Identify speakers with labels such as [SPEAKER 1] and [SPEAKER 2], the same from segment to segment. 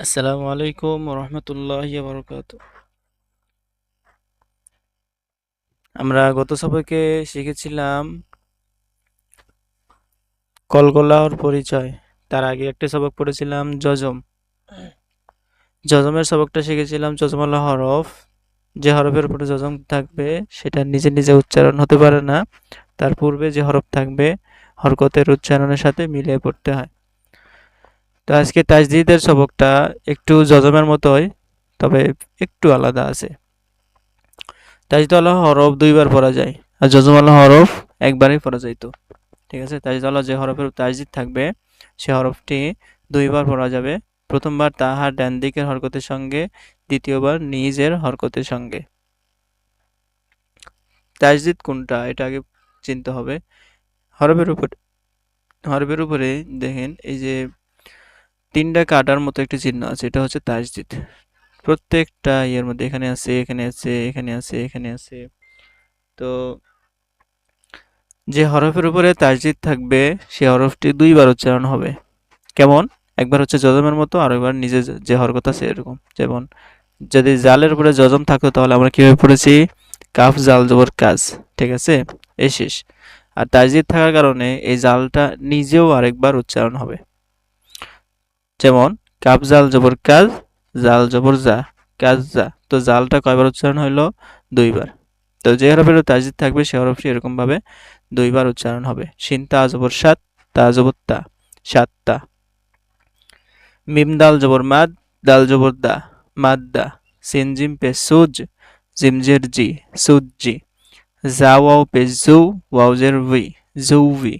[SPEAKER 1] আসসালামু আলাইকুম রহমতুল্লাহি বারাকাতু। আমরা গত সবাইকে শিখেছিলাম কলকলার পরিচয়। তার আগে একটা সবক পড়েছিলাম যজম। যজমের সবকটা শিখেছিলাম যজম হলো হরফ। যে হরফের উপরে যজম থাকবে সেটা নিজে নিজে উচ্চারণ হতে পারে না, তার পূর্বে যে হরফ থাকবে হরকতের উচ্চারণের সাথে মিলিয়ে পড়তে হয়। তো আজকে তাজদীদের সবকটা একটু যজমের মতোই, তবে একটু আলাদা আছে। তাজদীদ হলো হরফ দুইবার পড়া যায়, আর যজম হলো হরফ একবারই পড়া যাইতো। ঠিক আছে, তাজদীদ হলো যে হরফের তাজদীদ থাকবে সে হরফটি দুইবার পড়া যাবে। প্রথমবার তাহার ডান দিকের হরকতের সঙ্গে, দ্বিতীয়বার নিজের হরকতের সঙ্গে। তাজদীদ কোনটা এটা আগে চিনতে হবে। হরফের উপর হরফের উপরে দেখেন এই যে তিনটা কাটার মতো একটি চিহ্ন আছে, এটা হচ্ছে তাজদীদ। প্রত্যেকটা ইয়ের মধ্যে এখানে আছে, এখানে আছে, এখানে আছে, এখানে আছে। তো যে হরফের উপরে তাজদীদ থাকবে সে হরফটি দুইবার উচ্চারণ হবে। কেমন? একবার হচ্ছে যজমের মতো, আর একবার নিজে যে হরকত আছে এরকম। যেমন যদি জালের উপরে যজম থাকতো তাহলে আমরা কিভাবে পড়েছি? কাফ জাল জবর কাজ। ঠিক আছে, এই শেষ। আর তাজদীদ থাকার কারণে এই জালটা নিজেও আরেকবার উচ্চারণ হবে। যেমন কাফ জাল জবর কাজ, জাল জবর যা, কাজ যা। তো জালটা কয়বার উচ্চারণ হইলো? দুইবার। তো যে হরফের তাজদীদ থাকবে সে হরফটি এরকম ভাবে দুইবার উচ্চারণ হবে। শিন তা জবর সাত, তা জবর তা, সাতটা। মিম দাল জবর মাদ, দাল জবর দা, মাদ্দা। সিন জিম পেশ সুজ, জিম জের জি, সুজ্জি। জা ওয়াও পেশ জু, ওয়াও জের উই, জুউই।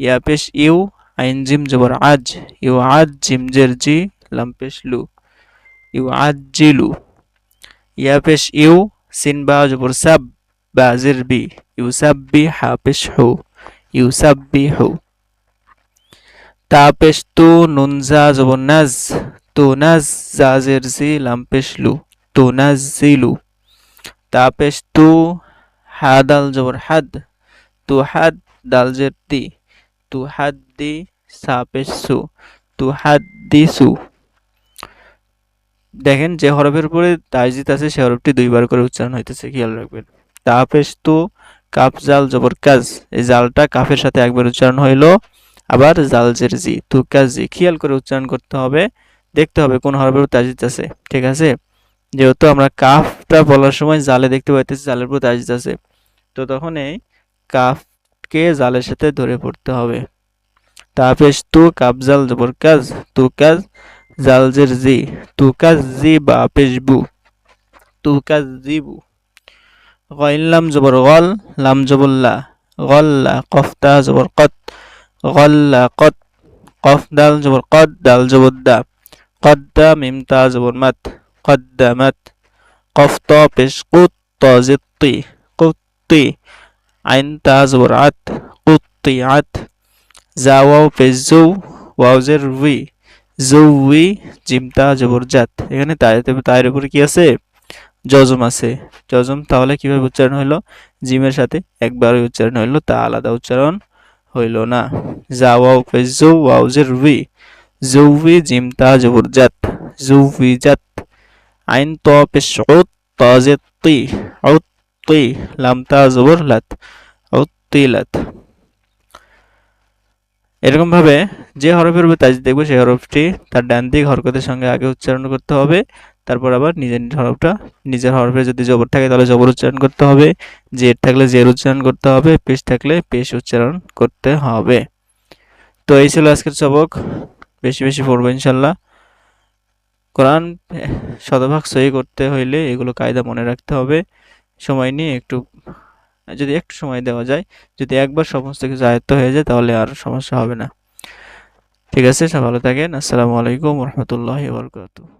[SPEAKER 1] ইয়া পেশ ইউ, আইন জিম জবর আজ, ইউ আজ, জিম জের জি, লাম পেশ লু, ইউ আজ্জিলু। ইয়া পেশ ইউ, সিন বা জবর সাব, বা জের বি, ইউ সাব্বি, হা পেশ হু, ইউ সাব্বিহু। তা পেশ তু, নুন জা জবর নাজ, তু নাজ, জা জের জি, লাম পেশ লু, তু নাজ্জিলু। তা পেশ তু, হা দাল জবর হাদ, তু হাদ, দাল জের দি, তু হাদ্দি, সা পেশ সু, তু হাদ্দিসু। দেখেন যে হরফের উপরে তাজদীদ আছে সে হরফটি দুইবার করে উচ্চারণ হইতেছে, খেয়াল রাখবেন। তা পেশ তু, কাফ জাল জবর কাজ, এই জালটা কাফের সাথে একবার উচ্চারণ হইলো। আবার জাল জের জি, তু কাজি, খেয়াল করে উচ্চারণ করতে হবে, দেখতে হবে কোন হরফের উপর তাজদীদ আছে। ঠিক আছে, যেহেতু আমরা কাফটা বলার সময় জালে দেখতে পাইতেছি জালের উপর তাজদীদ আছে, তো তখন এই কাফকে জালের সাথে ধরে পড়তে হবে। তা পেশ তু, কাফ জাল জবর কাজ, তু কাজ, জাল জের জি, তু কাজ জি, বা পেশ বু, তু কাজ জিবু। গইন লাম জবর গল, লাম জবর লা, গল্লা। কফ তা জবর কত, গল্লা কত। কফ দাল জবর কদ, দাল জবর দা, কদ্দা। মিম তা জবর মাত, কদ্দামাত। কফ ত পেশ কুত, ত জের তি, কুত্তি। আইন তা জবর আত, কুত্তিআত। জা ওয়াও পেশ জৌ, ওয়াও জের উই, জৌই। জিম তা জবর জাত। এখানে তায়ের উপরে কি আছে? যজম আছে। যজম তাহলে কিভাবে উচ্চারণ হইলো? জিমের সাথে একবারই উচ্চারণ হইলো, তা আলাদা উচ্চারণ হইল না। জা ওয়াও পেশ জৌ, ওয়াও জের উই, জৌই। জিম তা জবর জাত, জৌই জাত। আইন ত পেশ উত, ত জের তি, উত্তি। লাম তা জবর লাত, উত্তিলাত। এরকম ভাবে যে হরফের উপর তাজদীদ দেখবে সেই হরফটি তার ডান দিক হরকতের সঙ্গে আগে উচ্চারণ করতে হবে, তারপর আবার নিজের হরফে যদি জবর থাকে তাহলে জবর উচ্চারণ করতে হবে, জের থাকলে জের উচ্চারণ করতে হবে, পেশ থাকলে পেশ উচ্চারণ করতে হবে। তো এই ছিল আজকের সবক। বেশি বেশি পড়বো ইনশাল্লাহ। কোরআন শতভাগ সহি করতে হইলে এগুলো কায়দা মনে রাখতে হবে। সময় নিয়ে যদি একটু সময় দেওয়া যায়, যদি একবার সমস্ত কিছু আয়ত্ত হয়ে যায় তাহলে আর সমস্যা হবে না। ঠিক আছে, সব ভালো থাকেন। আসসালামু আলাইকুম রহমতুল্লাহি ওয়া বারাকাতুহু।